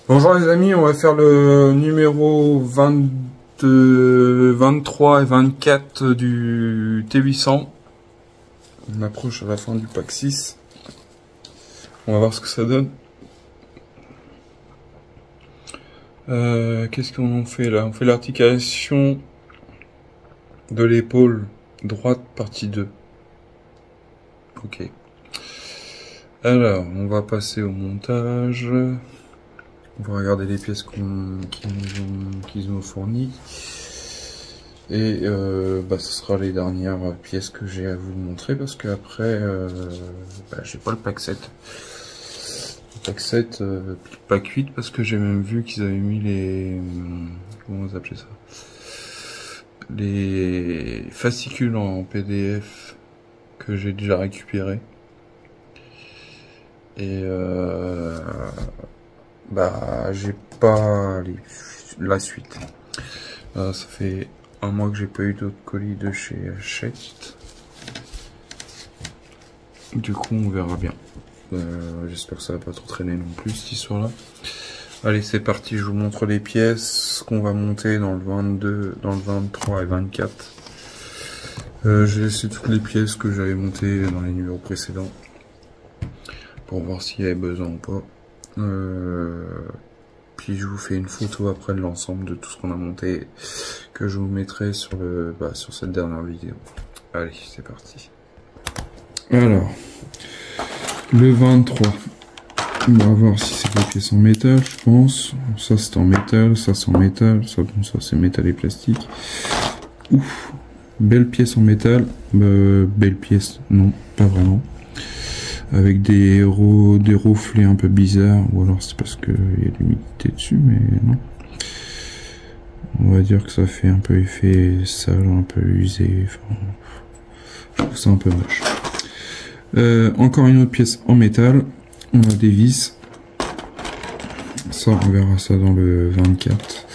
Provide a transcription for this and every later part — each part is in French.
Bonjour les amis, on va faire le numéro 22, 23 et 24 du T800. On approche à la fin du pack 6. On va voir ce que ça donne. Qu'est-ce qu'on fait là? On fait l'articulation de l'épaule droite partie 2. Ok. Alors, on va passer au montage. On va regarder les pièces qu'ils nous ont fournies. Et ce sera les dernières pièces que j'ai à vous montrer parce qu'après, j'ai pas le pack 7. Le pack 7, pack 8 parce que j'ai même vu qu'ils avaient mis les... Comment vous appelez ça? Les fascicules en PDF que j'ai déjà récupéré. Et j'ai pas la suite. Ça fait un mois que j'ai pas eu d'autres colis de chez Hachette. Du coup on verra bien. J'espère que ça va pas trop traîner non plus cette histoire là. Allez c'est parti, je vous montre les pièces qu'on va monter dans le 22, dans le 23 et 24. J'ai laissé toutes les pièces que j'avais montées dans les numéros précédents pour voir s'il y avait besoin ou pas. Puis je vous fais une photo après de l'ensemble de tout ce qu'on a monté que je vous mettrai sur le sur cette dernière vidéo. Allez, c'est parti. Alors, le 23. On va voir si c'est des pièces en métal, je pense. Ça c'est en métal, ça c'est en métal, ça c'est métal et plastique. Ouf, belle pièce en métal. Belle pièce, non, pas vraiment. Avec des reflets un peu bizarres, ou alors c'est parce qu'il y a de l'humidité dessus, mais non. On va dire que ça fait un peu effet sale, un peu usé, enfin, je trouve ça un peu moche. Encore une autre pièce en métal, on a des vis. Ça, on verra ça dans le 24,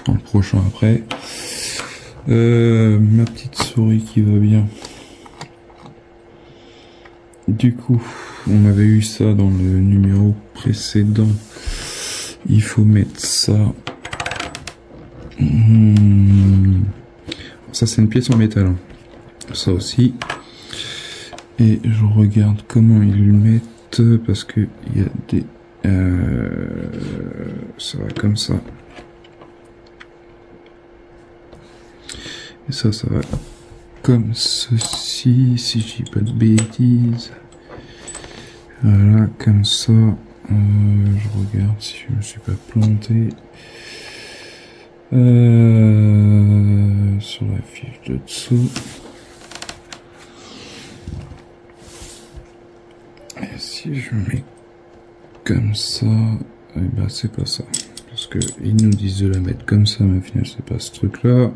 dans le prochain après. Ma petite souris qui va bien. Du coup, on avait eu ça dans le numéro précédent. Il faut mettre ça. Ça, c'est une pièce en métal. Ça aussi. Et je regarde comment ils le mettent parce que il y a des. Ça va comme ça. Et ça va comme ceci, si je dis pas de bêtises. Voilà, comme ça. Je regarde si je me suis pas planté. Sur la fiche de dessous. Et si je mets comme ça, eh ben c'est pas ça. Parce que ils nous disent de la mettre comme ça, mais au final c'est pas ce truc là.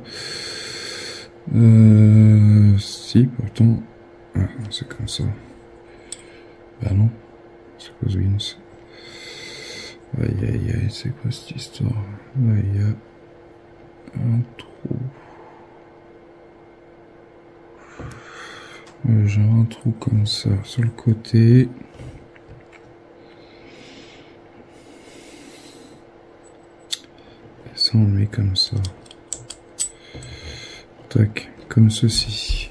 Si, pourtant... Ah, c'est comme ça. Bah non. C'est quoi ce Wins? Aïe aïe aïe, c'est quoi cette histoire? Là, il y a un trou. J'ai un trou comme ça sur le côté. Et ça, on le met comme ça. Tac, comme ceci.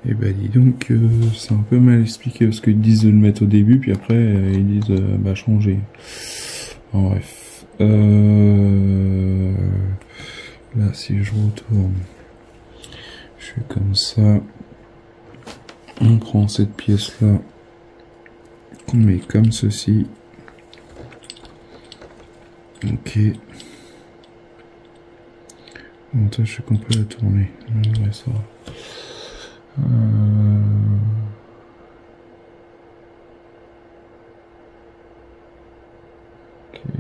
Et bah dis donc, c'est un peu mal expliqué parce qu'ils disent de le mettre au début, puis après ils disent changer. En bref. Là si je retourne, je fais comme ça. On prend cette pièce là, qu'on met comme ceci. Ok. Montage, je sais qu'on peut la tourner. Ouais, ça va. Okay.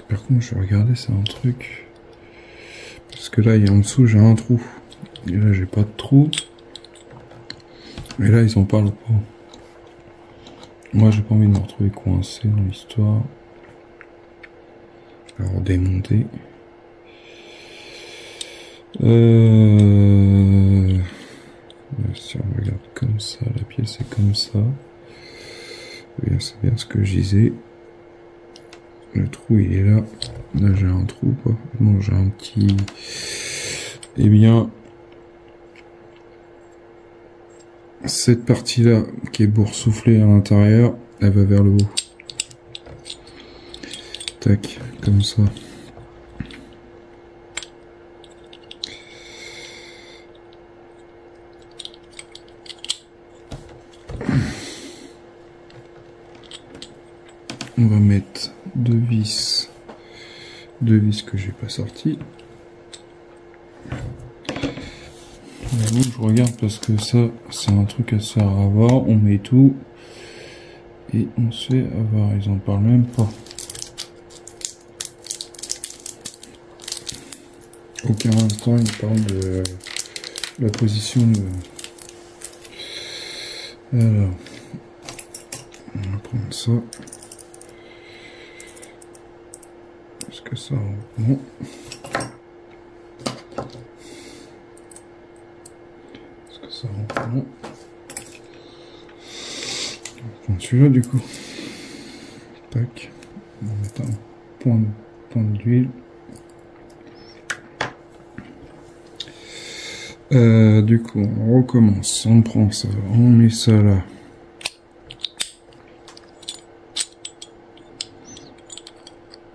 Par contre, je vais regarder, c'est un truc. Parce que là, en dessous, j'ai un trou. Et là, j'ai pas de trou. Et là, ils en parlent pas. Moi, j'ai pas envie de me retrouver coincé dans l'histoire. Alors, démonter. Si on regarde comme ça, la pièce est comme ça. Oui, c'est bien ce que je disais. Le trou il est là. Là j'ai un trou quoi. Non, j'ai un petit... Eh bien, cette partie là qui est boursouflée à l'intérieur, elle va vers le haut. Tac, comme ça. On va mettre deux vis que j'ai pas sorti. Bon, je regarde parce que ça c'est un truc à se faire avoir. On met tout et on se fait avoir. Ils en parlent même pas. Aucun instant ils parlent de la position de... Alors, on va prendre ça. Est-ce que ça rentre? Non. Est-ce que ça rentre? Non. On va prendre celui-là du coup. Tac. On va mettre un point d'huile. Du coup, on recommence. On prend ça. On met ça là.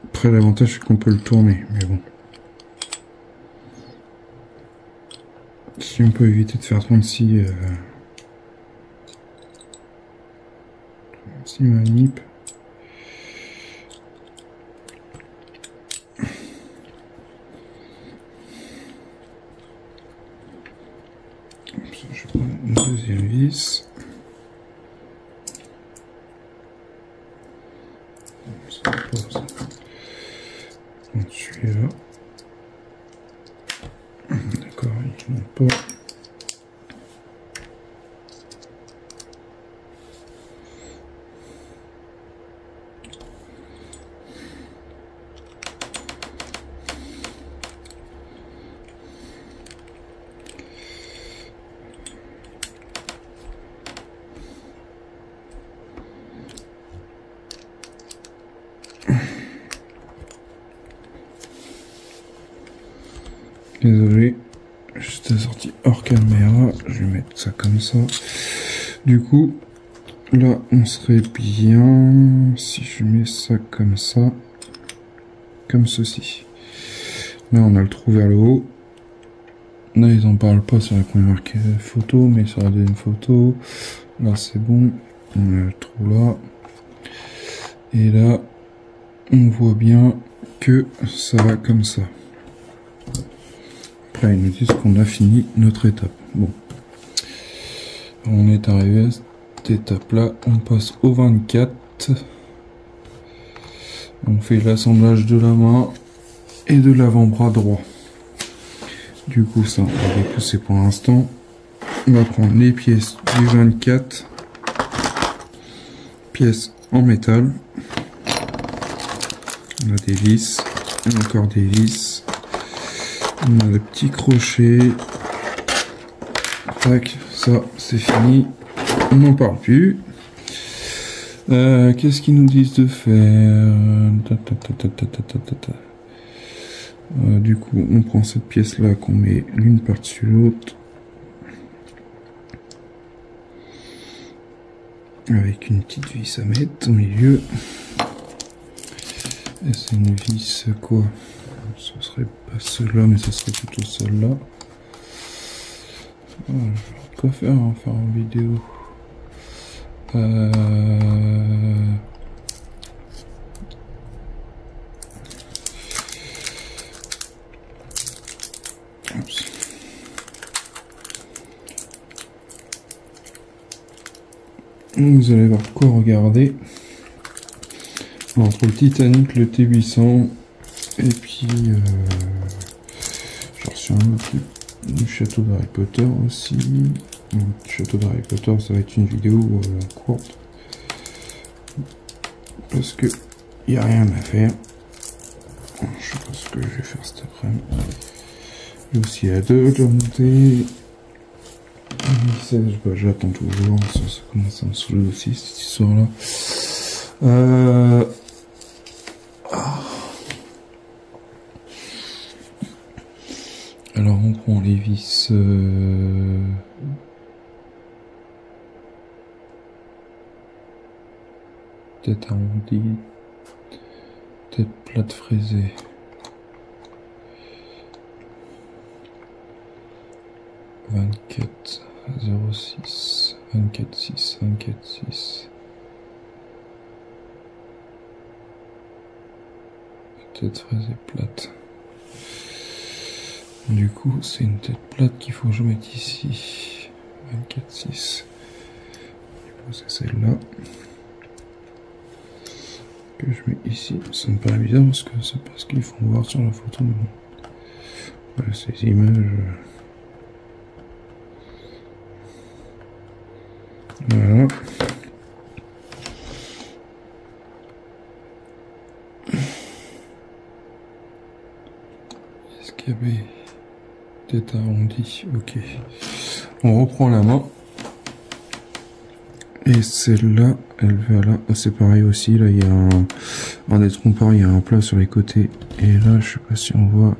Après, l'avantage c'est qu'on peut le tourner, mais bon. Si on peut éviter de faire 36 manip. Je prends une deuxième vis. Ça pose. Celui-là. D'accord, il ne pas. Désolé, j'étais sorti hors caméra, je vais mettre ça comme ça. Du coup, là on serait bien si je mets ça, comme ceci. Là on a le trou vers le haut. Là ils en parlent pas sur la première photo, mais sur la deuxième photo, là c'est bon, on a le trou là. Et là, on voit bien que ça va comme ça. Après, ils nous disent qu'on a fini notre étape. Bon. On est arrivé à cette étape-là. On passe au 24. On fait l'assemblage de la main et de l'avant-bras droit. Du coup, ça, on va repousser pour l'instant. On va prendre les pièces du 24. Pièces en métal. On a des vis. Et encore des vis. On a le petit crochet. Tac, ça c'est fini. On n'en parle plus. Qu'est-ce qu'ils nous disent de faire? Du coup, on prend cette pièce-là qu'on met l'une par-dessus l'autre. Avec une petite vis à mettre au milieu. Et c'est une vis quoi? Ce serait pas celle-là, mais ce serait plutôt celle-là. Je vais pas faire en vidéo. Vous allez voir quoi regarder. Entre le Titanic, le T800 et puis j'ai reçu un autre truc du château d'Harry Potter aussi. Le château d'Harry Potter, ça va être une vidéo courte parce que il n'y a rien à faire. Je sais pas ce que je vais faire cet après-midi. Il y a aussi à deux de monter. J'attends toujours, ça commence à me saouler aussi cette histoire là. Alors on prend les vis tête arrondie, tête plate fraisée. « 24 06 24 6 24 6 » tête fraisée plate. Du coup, c'est une tête plate qu'il faut que je mette ici. 24 6. C'est celle-là que je mets ici. Ça me paraît bizarre parce que c'est pas ce qu'ils font voir sur la photo. Voilà, ces images. Voilà. Est-ce qu'il y avait tête arrondie? Ok. On reprend la main. Et celle-là, elle va là. C'est pareil aussi. Là, il y a un des trompards, il y a un plat sur les côtés. Et là, je sais pas si on voit.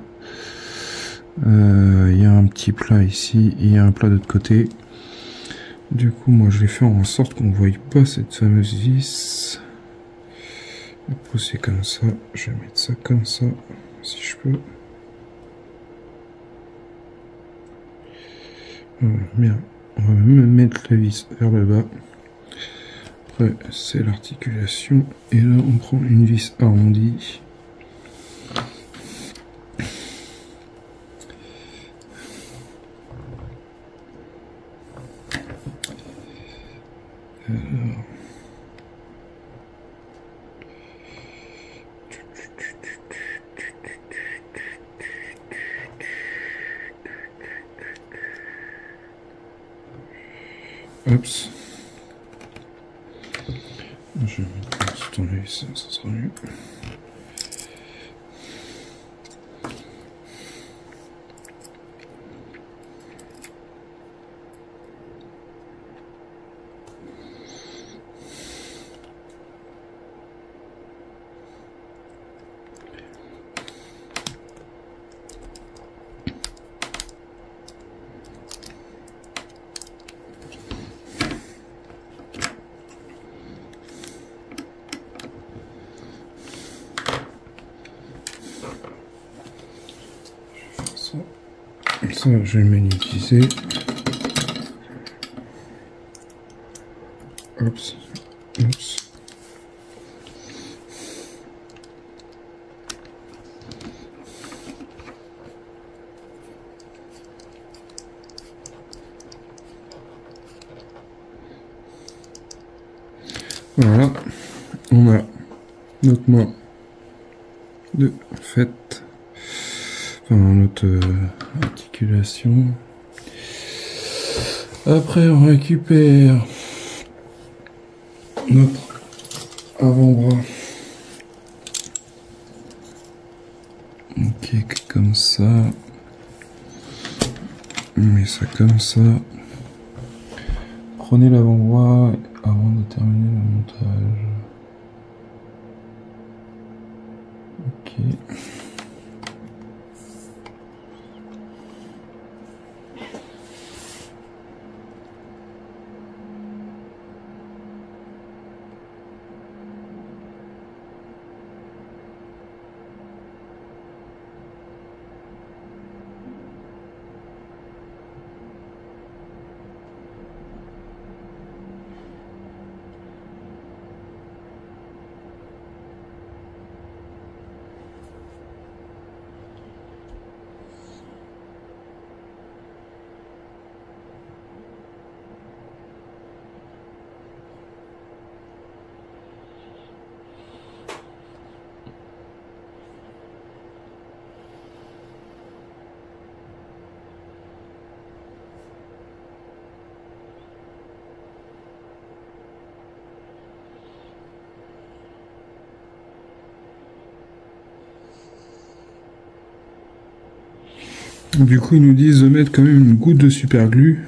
Il y a un petit plat ici. Et il y a un plat de l'autre côté. Du coup, moi, je vais faire en sorte qu'on ne voie pas cette fameuse vis. Je vais pousser comme ça. Je vais mettre ça comme ça, si je peux. Voilà, bien. On va même mettre la vis vers le bas. Après, c'est l'articulation. Et là, on prend une vis arrondie. Oups. Je vais mettre ce tournevis, ça sera mieux. Ça, je vais le magnétiser. Oups, oups. Voilà, on a notre main de faite. Enfin, notre articulation. Après, on récupère notre avant-bras. Ok, comme ça. On met ça comme ça. Prenez l'avant-bras avant de terminer le montage. Ok. Du coup, ils nous disent de mettre quand même une goutte de super glue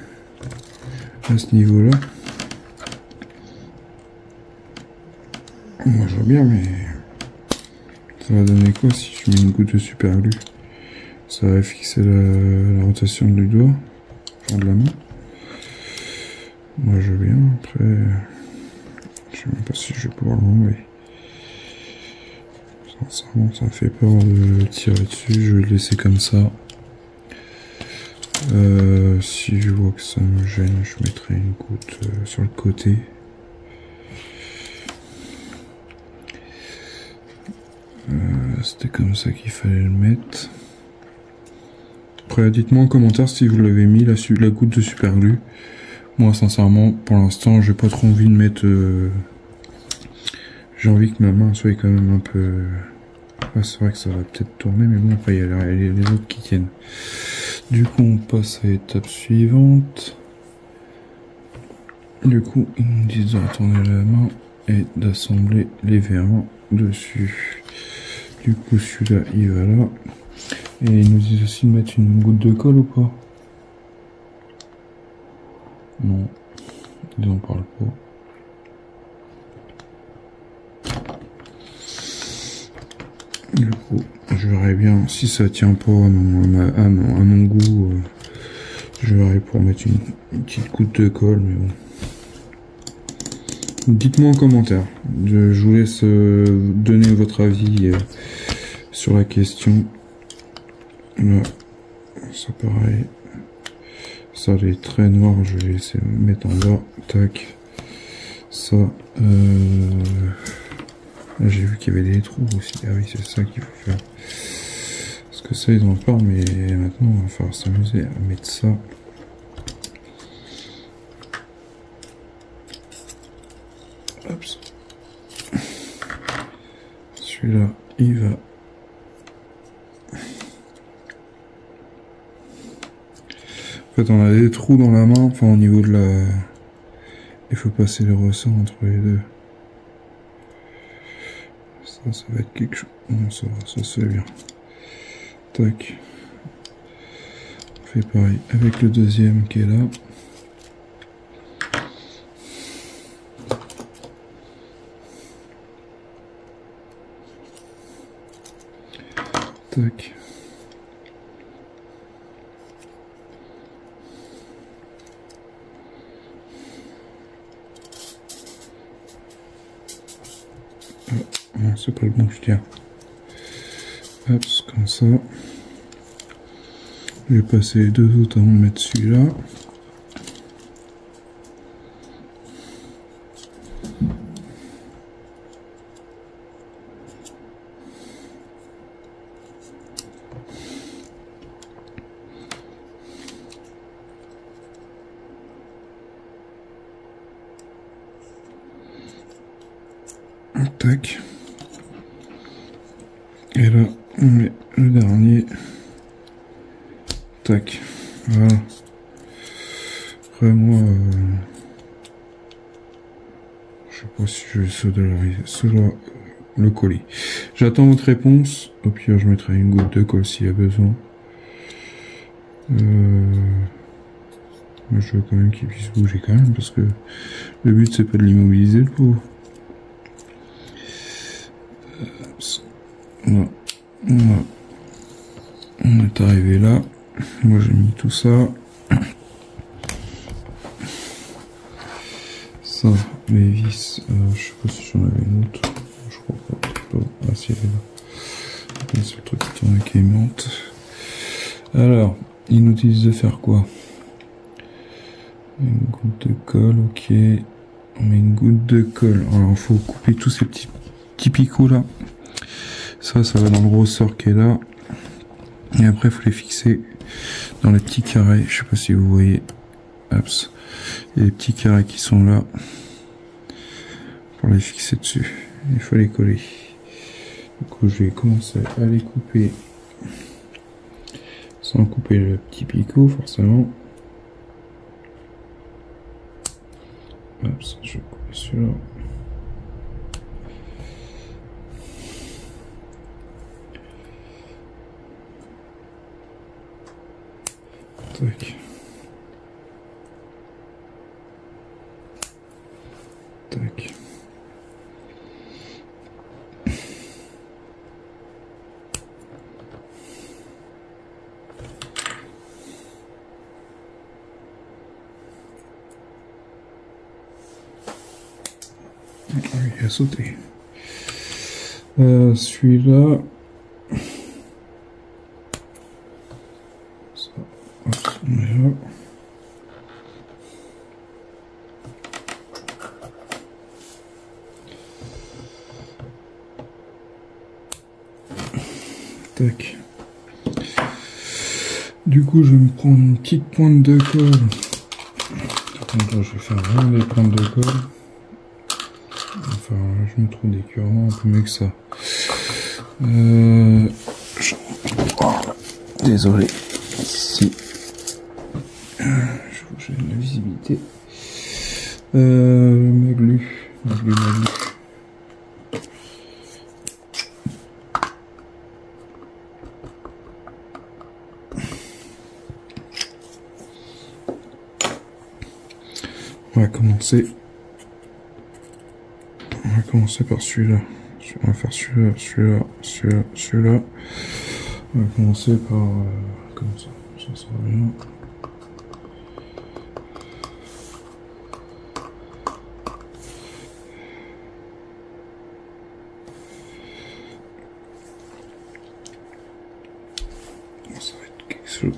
à ce niveau-là. Moi, je vois bien, mais ça va donner quoi si je mets une goutte de super glue? Ça va fixer la rotation du doigt, genre de la main. Moi je veux bien, après je sais même pas si je vais pouvoir l'enlever. Sincèrement ça me fait peur de tirer dessus, je vais le laisser comme ça. Si je vois que ça me gêne, je mettrai une goutte sur le côté. C'était comme ça qu'il fallait le mettre. Après, dites-moi en commentaire si vous l'avez mis, la goutte de super glue. Moi, sincèrement, pour l'instant, j'ai pas trop envie de mettre... J'ai envie que ma main soit quand même un peu... Ah, c'est vrai que ça va peut-être tourner, mais bon, après, il y a les autres qui tiennent. Du coup, on passe à l'étape suivante. Du coup, ils nous disent de retourner la main et d'assembler les vérins dessus. Du coup, celui-là, il va là. Et ils nous disent aussi de mettre une goutte de colle ou pas? Non, ils en parlent pas. Du coup, je verrai bien si ça tient pas à mon goût. Je verrai pour mettre une petite goutte de colle, mais bon. Dites-moi en commentaire. Je vous laisse donner votre avis sur la question. Là, ça pareil. Ça, les traits noirs, je vais essayer de mettre en bas. Tac. Ça, là, j'ai vu qu'il y avait des trous aussi. Ah oui, c'est ça qu'il faut faire. Parce que ça, ils en parlent, mais maintenant, on va falloir s'amuser à mettre ça. Hop. Celui-là, il va. En fait, on a des trous dans la main, enfin au niveau de la... Il faut passer les ressorts entre les deux. Ça va être quelque chose... Non, ça va, ça se fait bien. Tac. On fait pareil avec le deuxième qui est là. Tac. Non, c'est pas le bon que je tiens. Hop, comme ça. Je vais passer les deux autres avant de mettre celui-là. Tac. Et là, on met le dernier. Tac. Voilà. Après, moi, je sais pas si je vais le coller. J'attends votre réponse. Au pire, je mettrai une goutte de colle s'il y a besoin. Moi, je veux quand même qu'il puisse bouger quand même, parce que le but, c'est pas de l'immobiliser, le pauvre. Voilà. Voilà. On est arrivé là. Moi j'ai mis tout ça. Ça, les vis, je sais pas si j'en avais une autre. Je crois pas. Ah si, elle est là. C'est le truc qui tourne qui aimante. Alors, ils nous disent de faire quoi? Une goutte de colle, ok. On met une goutte de colle. Alors il faut couper tous ces petits picots là. Ça va dans le ressort qui est là. Et après, il faut les fixer dans les petits carrés. Je sais pas si vous voyez. Hop. Il y a les petits carrés qui sont là. Pour les fixer dessus. Il faut les coller. Du coup, je vais commencer à les couper. Sans couper le petit picot, forcément. Hop, je vais couper celui-là. Tac. Tac. Il a sauté. Celui-là. Ça, hop, on est là. Tac. Du coup, je vais me prendre une petite pointe de colle. Attends, je vais faire vraiment des pointes de colle. Enfin, je me trouve des cure-dents un peu mieux que ça. Désolé. Ici. J'ai de la visibilité. Maglu. On va commencer par celui-là. On va faire celui-là. On va commencer par comme ça sera bien.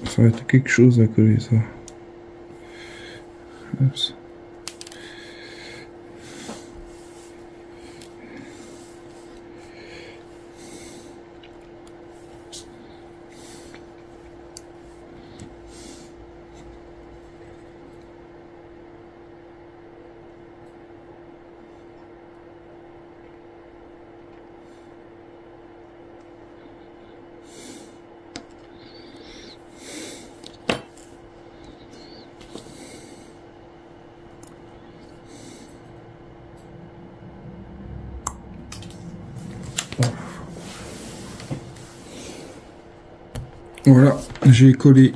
Ça va être quelque chose à coller ça. Oups. Voilà, j'ai collé,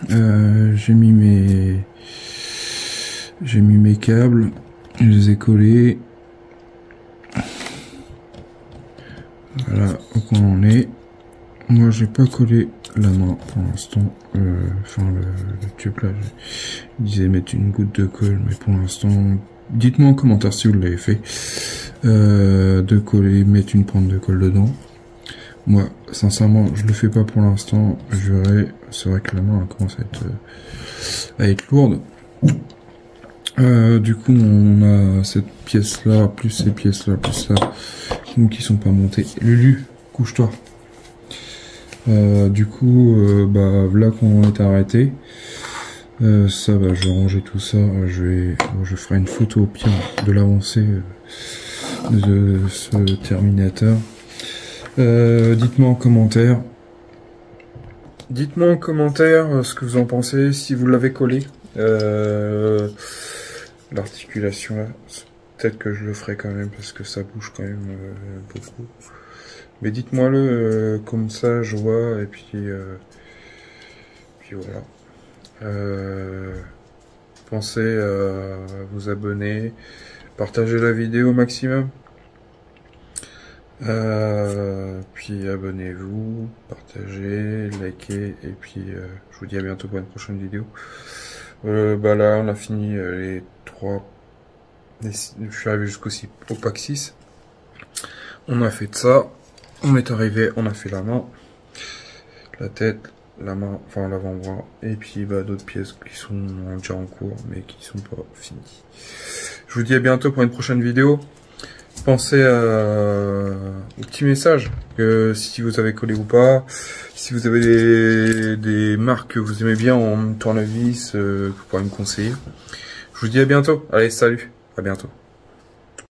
j'ai mis mes câbles, je les ai collés. Voilà où on en est. Moi j'ai pas collé la main pour l'instant, enfin le tube là, je disais mettre une goutte de colle, mais pour l'instant, dites-moi en commentaire si vous l'avez fait, de coller, mettre une pointe de colle dedans. Moi, sincèrement, je le fais pas pour l'instant. Je verrai. C'est vrai que la main commence à être lourde. Du coup, on a cette pièce-là, plus ces pièces-là, plus ça, donc qui sont pas montées. Lulu, couche-toi. Du coup, bah là qu'on est arrêté. Ça, bah, je vais ranger tout ça. Je ferai une photo au pire de l'avancée de ce Terminator. Dites-moi en commentaire. Dites-moi en commentaire ce que vous en pensez, si vous l'avez collé. L'articulation là, peut-être que je le ferai quand même parce que ça bouge quand même beaucoup. Mais dites-moi le comme ça je vois et puis voilà. Pensez à vous abonner, partagez la vidéo au maximum. Puis abonnez-vous, partagez, likez et puis je vous dis à bientôt pour une prochaine vidéo. Bah là on a fini les 3. Je suis arrivé jusqu'au pack 6. On a fait de ça. On est arrivé, on a fait la main, la tête, la main, enfin l'avant-bras, et puis bah, d'autres pièces qui sont déjà en cours mais qui sont pas finies. Je vous dis à bientôt pour une prochaine vidéo. Pensez au petit message, que si vous avez collé ou pas, si vous avez des marques que vous aimez bien en tournevis, vous pourrez me conseiller. Je vous dis à bientôt. Allez, salut, à bientôt.